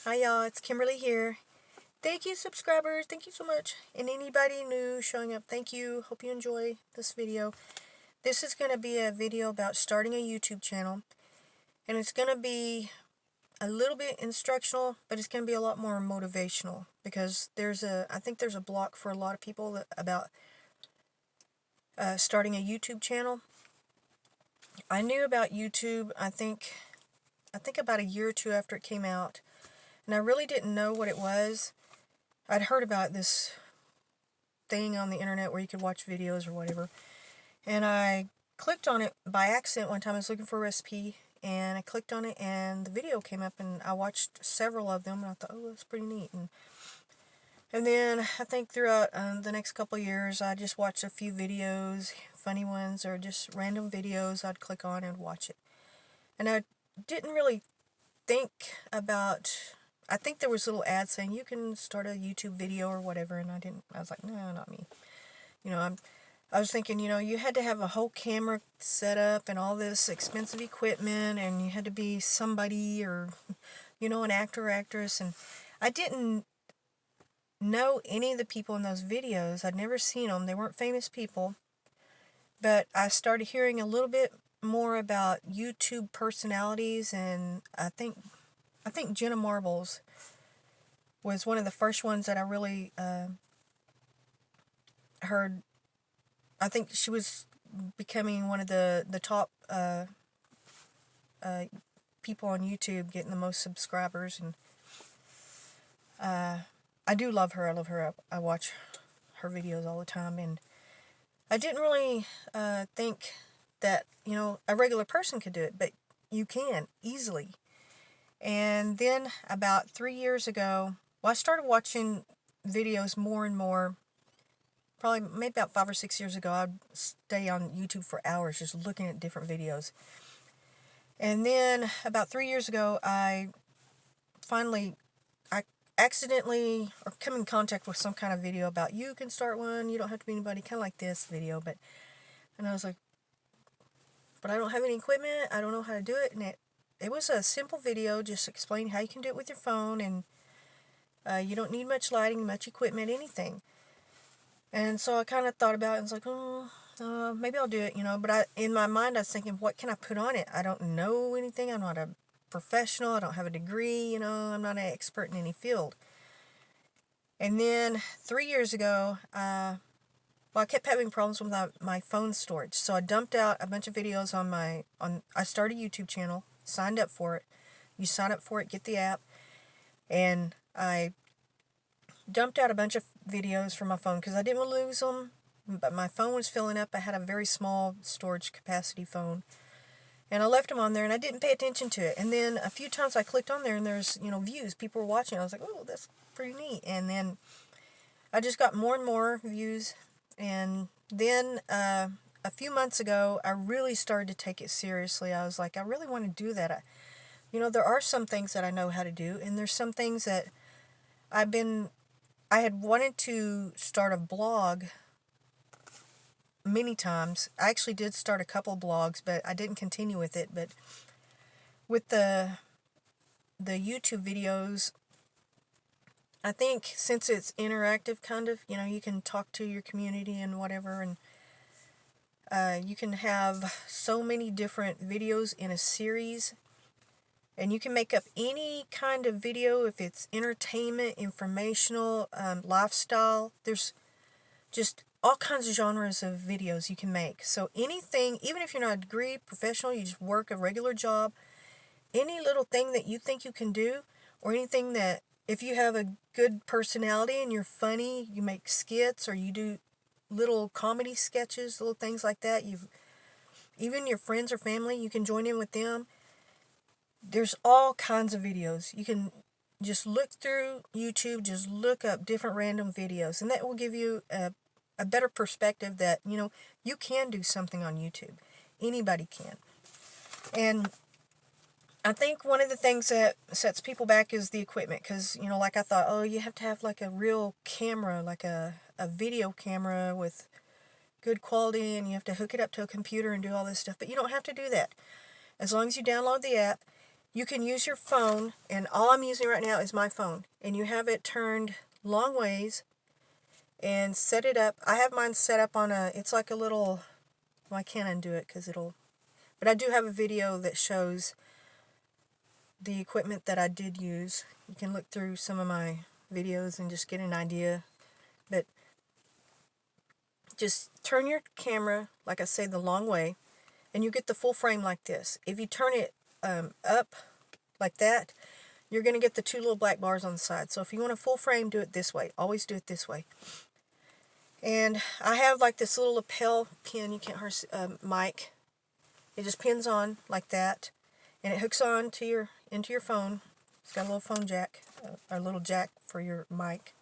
Hi y'all, it's Kimberly here. Thank you subscribers, thank you so much. And anybody new showing up, thank you. Hope you enjoy this video. This is going to be a video about starting a YouTube channel. And it's going to be a little bit instructional, but it's going to be a lot more motivational. Because I think there's a block for a lot of people about starting a YouTube channel. I knew about YouTube, I think about a year or two after it came out. And I really didn't know what it was. I'd heard about this thing on the internet where you could watch videos or whatever. And I clicked on it by accident one time. I was looking for a recipe and I clicked on it and the video came up and I watched several of them and I thought, oh, that's pretty neat. And then I think throughout the next couple of years I just watched a few videos, funny ones or just random videos I'd click on and watch it. And I didn't really think about... I think there was little ads saying you can start a YouTube video or whatever, and I was like, no, not me. I was thinking, you had to have a whole camera set up and all this expensive equipment, and you had to be somebody or, an actor or actress, and I didn't know any of the people in those videos. I'd never seen them. They weren't famous people, but I started hearing a little bit more about YouTube personalities, and I think Jenna Marbles was one of the first ones that I really heard. I think she was becoming one of the top people on YouTube, getting the most subscribers, and I do love her. I love her. I watch her videos all the time, and I didn't really think that a regular person could do it, but you can easily. And then about 3 years ago, I started watching videos more and more. Probably maybe about 5 or 6 years ago, I'd stay on YouTube for hours just looking at different videos. And then about 3 years ago, I accidentally come in contact with some kind of video about you can start one, you don't have to be anybody, kind of like this video. And I was like, but I don't have any equipment, I don't know how to do it. And it was a simple video just explaining how you can do it with your phone, and you don't need much lighting, much equipment, anything. And so I kind of thought about it and was like, maybe I'll do it, But in my mind, I was thinking, what can I put on it? I don't know anything. I'm not a professional. I don't have a degree, I'm not an expert in any field. And then 3 years ago, I kept having problems with my phone storage. So I dumped out a bunch of videos I started a YouTube channel, signed up for it. You sign up for it, get the app. And I dumped out a bunch of videos from my phone because I didn't want to lose them, but my phone was filling up. I had a very small storage capacity phone, and I left them on there, and I didn't pay attention to it. And then a few times I clicked on there, and there's views, people were watching. I was like, oh, that's pretty neat. And then I just got more and more views, and then a few months ago I really started to take it seriously. I was like, I really want to do that. There are some things that I know how to do, and there's some things that I had wanted to start a blog many times. I actually did start a couple blogs, but I didn't continue with it. But with the YouTube videos, I think since it's interactive, kind of, you can talk to your community and whatever, and you can have so many different videos in a series. And you can make up any kind of video, if it's entertainment, informational, lifestyle. There's just all kinds of genres of videos you can make. So anything, even if you're not a degree professional, you just work a regular job, any little thing that you think you can do, or anything that, if you have a good personality and you're funny, you make skits, or you do little comedy sketches, little things like that. Even your friends or family, you can join in with them. There's all kinds of videos. You can just look through YouTube, just look up different random videos, and that will give you a better perspective that, you can do something on YouTube. Anybody can. And I think one of the things that sets people back is the equipment, because, like I thought, oh, you have to have like a real camera, like a video camera with good quality, and you have to hook it up to a computer and do all this stuff. But you don't have to do that. As long as you download the app, you can use your phone, and all I'm using right now is my phone, and you have it turned long ways and set it up. I have mine set up on it's like a little, well, I can't undo it because but I do have a video that shows the equipment that I did use. You can look through some of my videos and just get an idea. But just turn your camera, like I say, the long way, and you get the full frame like this. If you turn it up like that, you're going to get the two little black bars on the side. So if you want a full frame, do it this way. Always do it this way. And I have like this little lapel pin, you can't hardly mic. It just pins on like that, and it hooks on to into your phone. It's got a little phone jack, a little jack for your mic.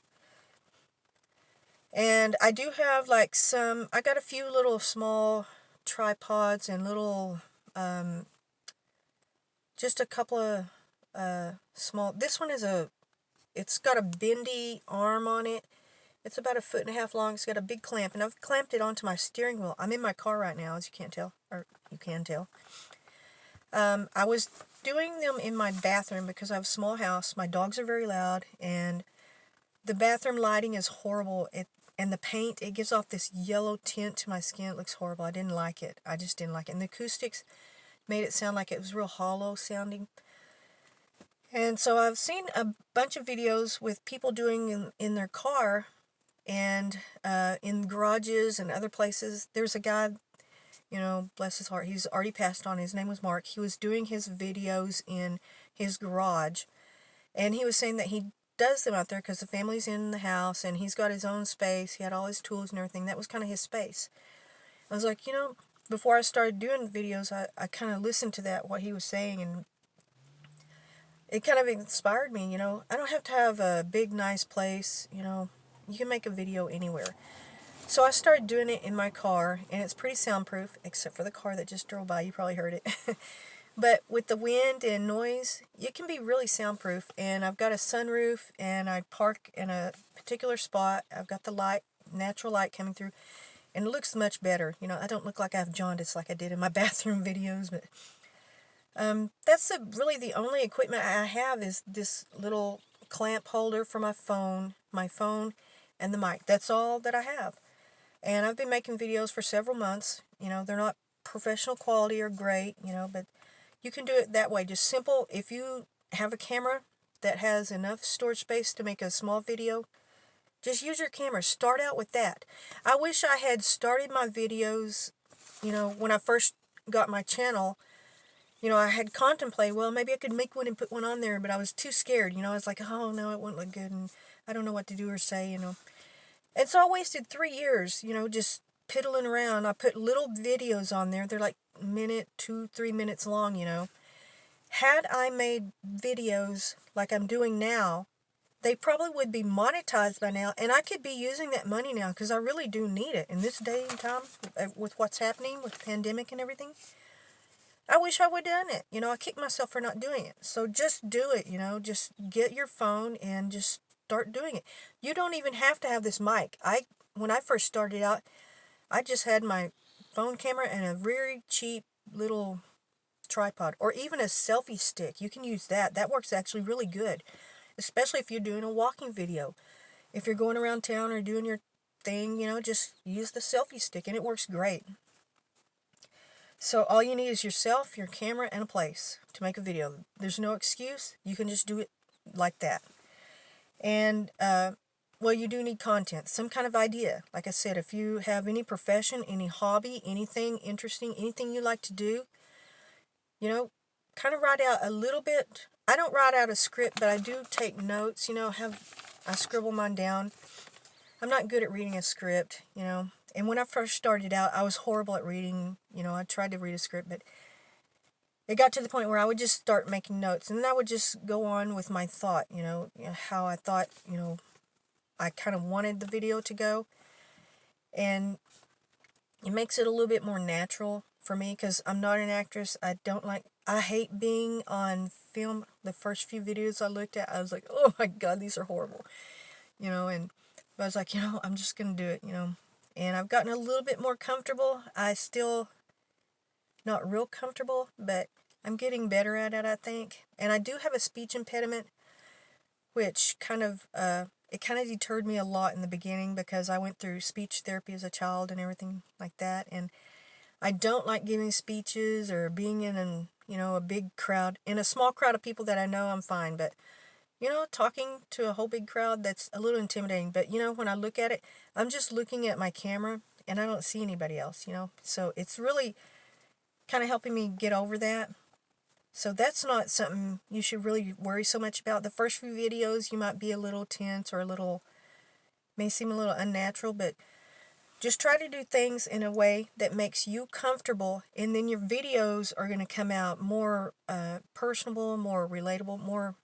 And I do have like I got a few little small tripods and little, just a couple of small. This one it's got a bendy arm on it. It's about 1.5 feet long. It's got a big clamp, and I've clamped it onto my steering wheel. I'm in my car right now, as you can't tell, or you can tell. I was doing them in my bathroom because I have a small house. My dogs are very loud, and the bathroom lighting is horrible. And the paint, it gives off this yellow tint to my skin. It looks horrible. I didn't like it. I just didn't like it. And the acoustics made it sound like it was real hollow sounding. And so I've seen a bunch of videos with people doing in their car, and in garages and other places. There's a guy, bless his heart, he's already passed on. His name was Mark. He was doing his videos in his garage, and he was saying that he does them out there because the family's in the house, and he's got his own space. He had all his tools and everything. That was kind of his space. I was like, before I started doing videos, I kind of listened to what he was saying, and it kind of inspired me. I don't have to have a big, nice place. You can make a video anywhere. So I started doing it in my car, and it's pretty soundproof, except for the car that just drove by. You probably heard it. But with the wind and noise, it can be really soundproof. And I've got a sunroof, and I park in a particular spot. I've got the light, natural light coming through, and it looks much better. I don't look like I have jaundice like I did in my bathroom videos, but that's really the only equipment I have is this little clamp holder for my phone, and the mic. That's all that I have. And I've been making videos for several months. They're not professional quality or great, but you can do it that way. Just simple. If you have a camera that has enough storage space to make a small video, just use your camera. Start out with that. I wish I had started my videos, when I first got my channel. I had contemplated, well, maybe I could make one and put one on there, but I was too scared. I was like, oh, no, it wouldn't look good, and I don't know what to do or say, And so I wasted 3 years, just piddling around. I put little videos on there. They're like 2-3 minutes long, Had I made videos like I'm doing now, they probably would be monetized by now, and I could be using that money now because I really do need it in this day and time with what's happening with the pandemic and everything. I wish I would have done it. I kick myself for not doing it. So just do it, just get your phone and just start doing it. You don't even have to have this mic. When I first started out, I just had my phone camera and a very cheap little tripod, or even a selfie stick. You can use that. That works actually really good, especially if you're doing a walking video. If you're going around town or doing your thing, just use the selfie stick, and it works great. So all you need is yourself, your camera, and a place to make a video. There's no excuse. You can just do it like that. And, well, you do need content, some kind of idea. Like I said, if you have any profession, any hobby, anything interesting, anything you like to do, kind of write out a little bit. I don't write out a script, but I do take notes, I scribble mine down. I'm not good at reading a script, And when I first started out, I was horrible at reading. I tried to read a script, but it got to the point where I would just start making notes, and then I would just go on with my thought, how I thought, I kind of wanted the video to go. And it makes it a little bit more natural for me because I'm not an actress. I hate being on film. The first few videos I looked at, I was like, oh my God, these are horrible, and I was like, I'm just going to do it, And I've gotten a little bit more comfortable. I still not real comfortable, but I'm getting better at it, I think. And I do have a speech impediment, which kind of, it kind of deterred me a lot in the beginning because I went through speech therapy as a child and everything like that. And I don't like giving speeches or being in a big crowd. In a small crowd of people that I know, I'm fine. But, talking to a whole big crowd, that's a little intimidating. But, when I look at it, I'm just looking at my camera and I don't see anybody else. So it's really kind of helping me get over that. So that's not something you should really worry so much about. The first few videos, you might be a little tense or may seem a little unnatural, but just try to do things in a way that makes you comfortable, and then your videos are going to come out more personable, more relatable, more,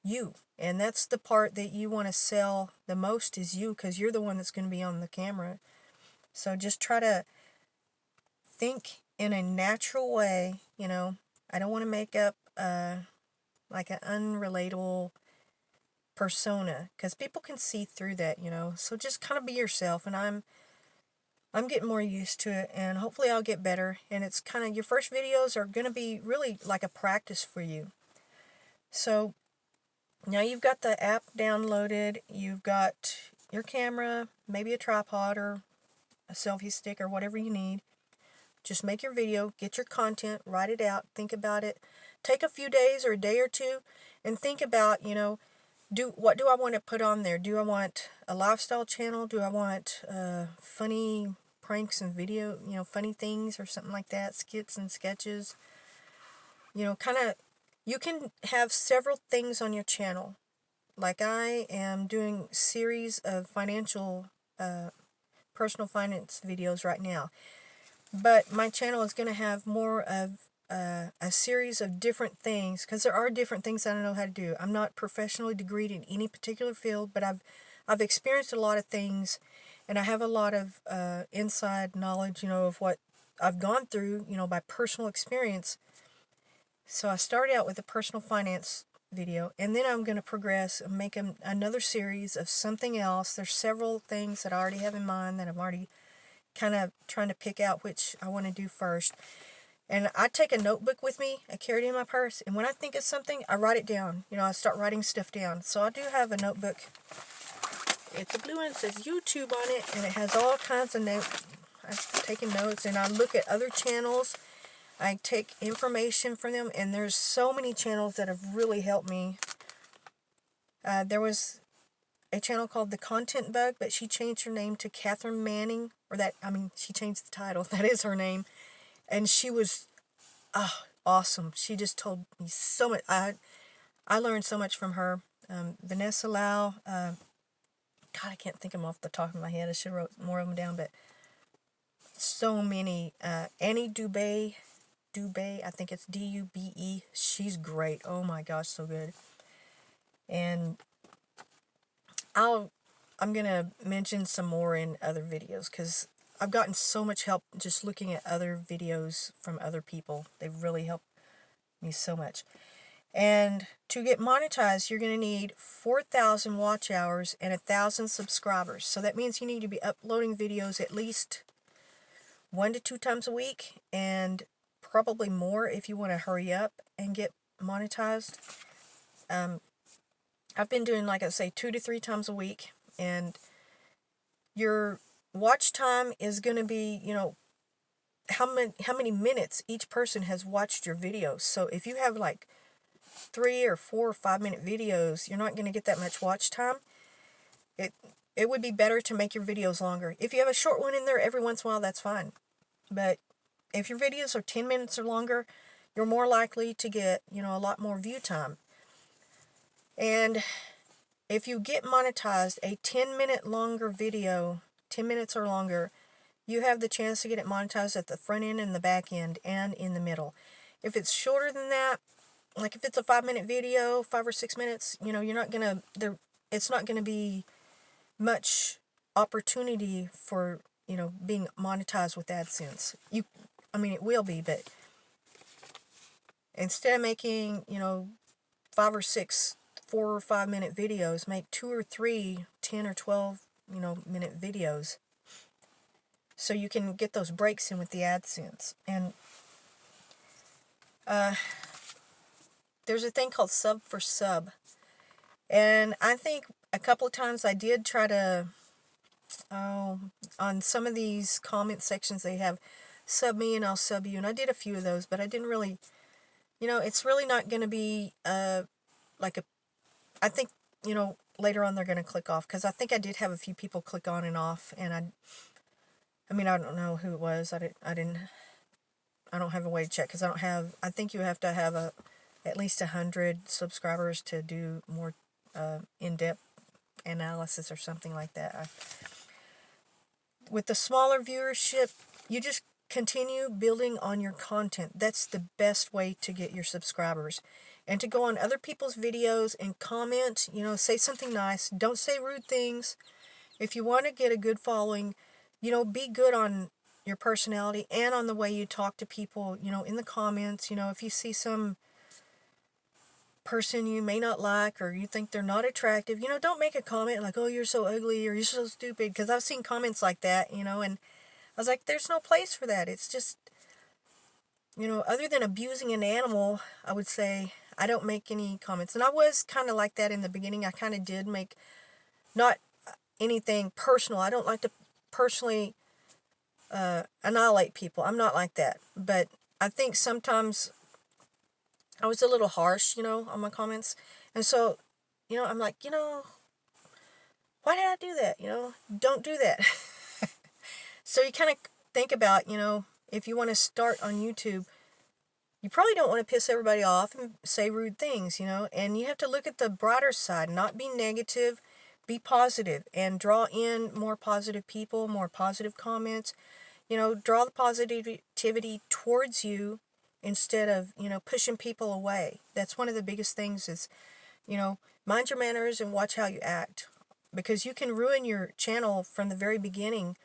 you. And that's the part that you want to sell the most is you, because you're the one that's going to be on the camera. So just try to think in a natural way. I don't want to make up like an unrelatable persona, because people can see through that. So just kind of be yourself, and I'm getting more used to it, and hopefully I'll get better. And it's kind of, your first videos are going to be really like a practice for you. So now you've got the app downloaded, you've got your camera, maybe a tripod or a selfie stick or whatever you need. Just make your video, get your content, write it out, think about it. Take a few days or a day or two and think about, what do I want to put on there? Do I want a lifestyle channel? Do I want funny pranks and video, funny things or something like that, skits and sketches? Kind of, you can have several things on your channel. Like I am doing series of personal finance videos right now. But my channel is going to have more of a series of different things, because there are different things that I know how to do. I'm not professionally degreed in any particular field, but I've experienced a lot of things, and I have a lot of inside knowledge, of what I've gone through, by personal experience. So I started out with a personal finance video, and then I'm going to progress and make another series of something else. There's several things that I already have in mind that I'm already kind of trying to pick out which I want to do first. And I take a notebook with me, I carry it in my purse, and when I think of something, I write it down. I start writing stuff down. So I do have a notebook. It's a blue one, it says YouTube on it, and it has all kinds of notes. I've taken notes, and I look at other channels. I take information from them, and there's so many channels that have really helped me. There was a channel called The Content Bug, but she changed her name to Catherine Manning, she changed the title. That is her name. And she was awesome. She just told me so much. I learned so much from her. Vanessa Lau, God, I can't think of them off the top of my head. I should have wrote more of them down, but so many. Annie Dube, I think it's Dube. She's great. Oh my gosh, so good. And I'm going to mention some more in other videos, because I've gotten so much help just looking at other videos from other people. They've really helped me so much. And to get monetized, you're going to need 4,000 watch hours and 1,000 subscribers. So that means you need to be uploading videos at least 1 to 2 times a week, and probably more if you want to hurry up and get monetized. I've been doing, like I say, 2 to 3 times a week, and your watch time is going to be, how many minutes each person has watched your videos. So if you have like 3 or 4 or 5 minute videos, you're not going to get that much watch time. It would be better to make your videos longer. If you have a short one in there every once in a while, that's fine. But if your videos are 10 minutes or longer, you're more likely to get, a lot more view time. And if you get monetized, a 10-minute longer video, 10 minutes or longer, you have the chance to get it monetized at the front end and the back end and in the middle. If it's shorter than that, like if it's a 5-minute video, 5 or 6 minutes, it's not gonna be much opportunity for, being monetized with AdSense. It will be, but instead of making, 5 or 6 4 or 5 minute videos, make 2 or 3 10 or 12 minute videos, so you can get those breaks in with the AdSense. And there's a thing called sub for sub. And I think a couple of times I did try to, on some of these comment sections they have, sub me and I'll sub you. And I did a few of those, but I didn't really, it's really not going to be like a, I think, later on they're going to click off. Because I think I did have a few people click on and off. And I mean, I don't know who it was. I don't have a way to check because I think you have to have at least 100 subscribers to do more in-depth analysis or something like that. With the smaller viewership, you just continue building on your content. That's the best way to get your subscribers. And to go on other people's videos and comment, say something nice. Don't say rude things. If you want to get a good following, be good on your personality and on the way you talk to people, in the comments. If you see some person you may not like or you think they're not attractive, don't make a comment like, oh, you're so ugly or you're so stupid, because I've seen comments like that, and I was like, there's no place for that. It's just, other than abusing an animal, I would say I don't make any comments. And I was kind of like that in the beginning. I kind of did make not anything personal. I don't like to personally annihilate people. I'm not like that. But I think sometimes I was a little harsh, on my comments. And so, I'm like, why did I do that? Don't do that. So you kind of think about, if you want to start on YouTube, you probably don't want to piss everybody off and say rude things, and you have to look at the brighter side, not be negative, be positive, and draw in more positive people, more positive comments, draw the positivity towards you instead of, pushing people away. That's one of the biggest things is, mind your manners and watch how you act, because you can ruin your channel from the very beginning.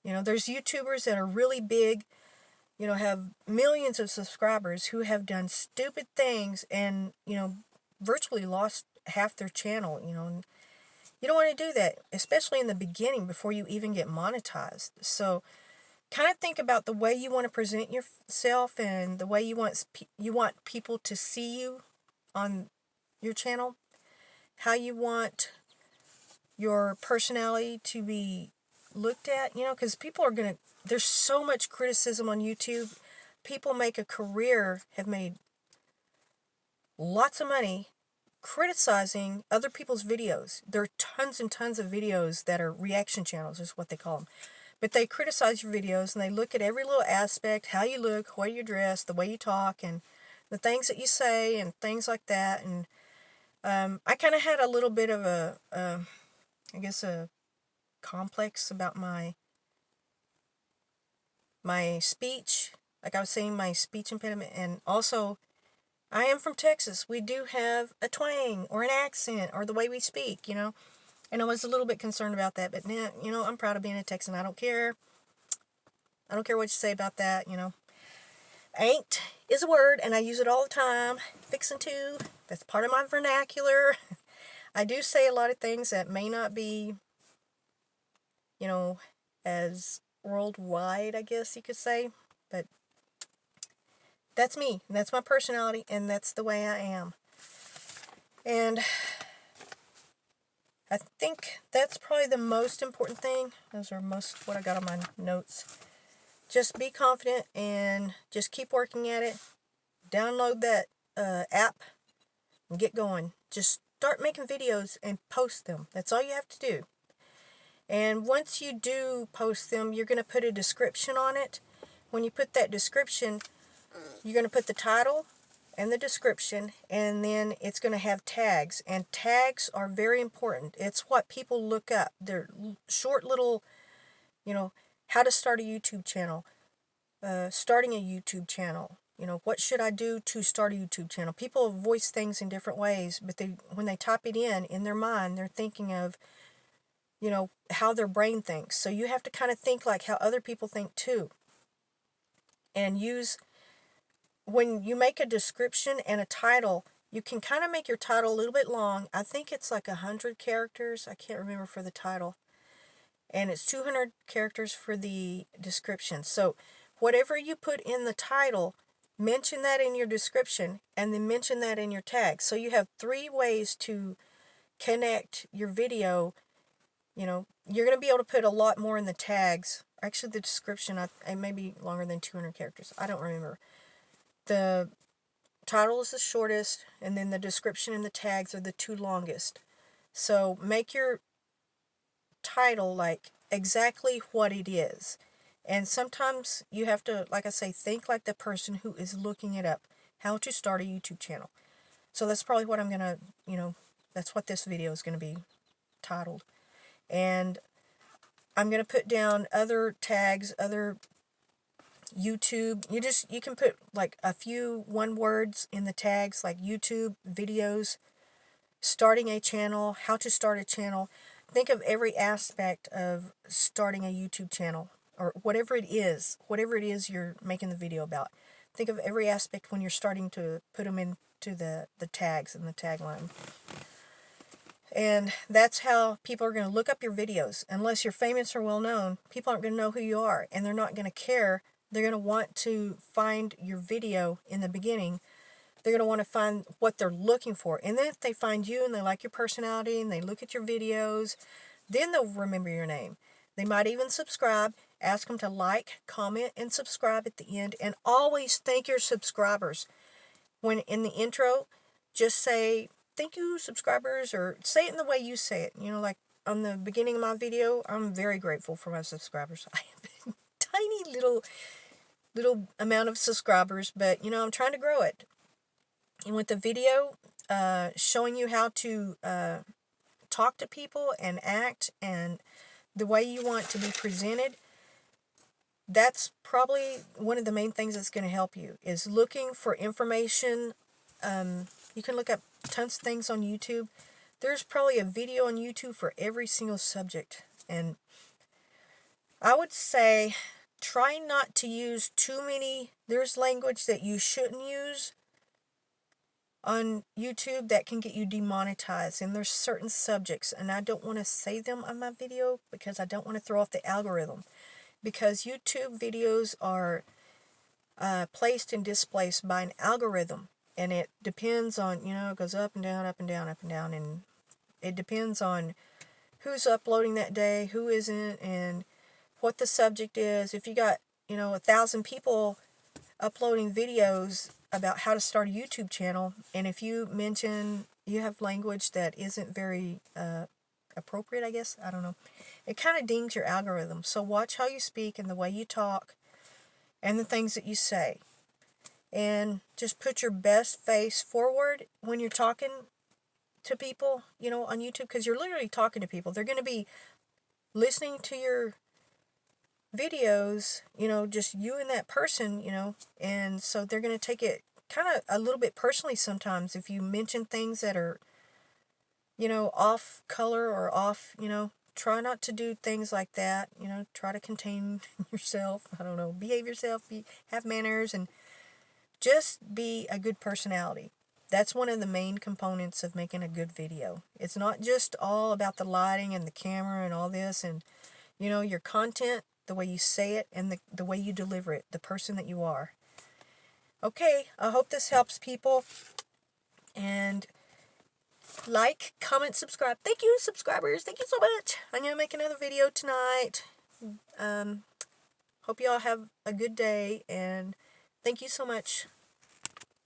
There's YouTubers that are really big, have millions of subscribers who have done stupid things and, virtually lost half their channel, and you don't want to do that, especially in the beginning before you even get monetized. So kind of think about the way you want to present yourself and the way you want people to see you on your channel, how you want your personality to be looked at, because people are going to, there's so much criticism on YouTube. People make a career, have made lots of money criticizing other people's videos. There are tons and tons of videos that are reaction channels, is what they call them. But they criticize your videos and they look at every little aspect, how you look, how you dress, the way you talk, and the things that you say, and things like that. And I kind of had a little bit of a complex about my speech. Like I was saying, my speech impediment. And also, I am from Texas. We do have a twang or an accent or the way we speak, And I was a little bit concerned about that, but now, I'm proud of being a Texan. I don't care. I don't care what you say about that, Ain't is a word, and I use it all the time. Fixin' to. That's part of my vernacular. I do say a lot of things that may not be, as worldwide, I guess you could say. But that's me. And that's my personality, and that's the way I am. And I think that's probably the most important thing. Those are most what I got on my notes. Just be confident and just keep working at it. Download that app and get going. Just start making videos and post them. That's all you have to do. And once you do post them, you're going to put a description on it. When you put that description, you're going to put the title and the description, and then it's going to have tags. And tags are very important. It's what people look up. They're short little, how to start a YouTube channel, starting a YouTube channel. What should I do to start a YouTube channel? People voice things in different ways, but when they type it in their mind, they're thinking of, how their brain thinks. So you have to kind of think like how other people think too. And when you make a description and a title, you can kind of make your title a little bit long. I think it's like 100 characters. I can't remember for the title. And it's 200 characters for the description. So whatever you put in the title, mention that in your description, and then mention that in your tags. So you have 3 ways to connect your video. You know, you're going to be able to put a lot more in the tags. Actually, the description, it may be longer than 200 characters. I don't remember. The title is the shortest, and then the description and the tags are the 2 longest. So make your title like exactly what it is. And sometimes you have to, like I say, think like the person who is looking it up. How to start a YouTube channel. So that's probably what I'm going to, that's what this video is going to be titled. And I'm going to put down other tags, other YouTube. You can put like a few 1 words in the tags, like YouTube, videos, starting a channel, how to start a channel. Think of every aspect of starting a YouTube channel, or whatever it is you're making the video about. Think of every aspect when you're starting to put them into the tags and the tagline. And that's how people are going to look up your videos. Unless you're famous or well known, people aren't going to know who you are, and they're not going to care. They're going to want to find your video in the beginning. They're going to want to find what they're looking for. And then if they find you and they like your personality and they look at your videos, then they'll remember your name. They might even subscribe. Ask them to like, comment, and subscribe at the end. And always thank your subscribers. When in the intro, just say, thank you, subscribers, or say it in the way you say it. Like on the beginning of my video, I'm very grateful for my subscribers. I have a tiny little amount of subscribers, but, I'm trying to grow it. And with the video, showing you how to talk to people and act and the way you want to be presented, that's probably one of the main things that's going to help you, is looking for information. You can look up tons of things on YouTube. There's probably a video on YouTube for every single subject. And I would say try not to use too many. There's language that you shouldn't use on YouTube that can get you demonetized, and there's certain subjects, and I don't want to say them on my video because I don't want to throw off the algorithm, because YouTube videos are placed and displaced by an algorithm, and it depends on, it goes up and down, up and down, up and down, and it depends on who's uploading that day, who isn't, and what the subject is. If you got 1,000 people uploading videos about how to start a YouTube channel, and if you mention you have language that isn't very appropriate, I guess, I don't know, it kind of dings your algorithm. So watch how you speak and the way you talk and the things that you say, and just put your best face forward when you're talking to people, on YouTube, because you're literally talking to people. They're going to be listening to your videos, just you and that person, and so they're going to take it kind of a little bit personally sometimes if you mention things that are, off color or off, try not to do things like that, try to contain yourself, I don't know, behave yourself, have manners, and just be a good personality. That's one of the main components of making a good video. It's not just all about the lighting and the camera and all this, and, your content, the way you say it, and the way you deliver it, the person that you are. Okay, I hope this helps people. And like, comment, subscribe. Thank you, subscribers. Thank you so much. I'm going to make another video tonight. Hope you all have a good day, and thank you so much.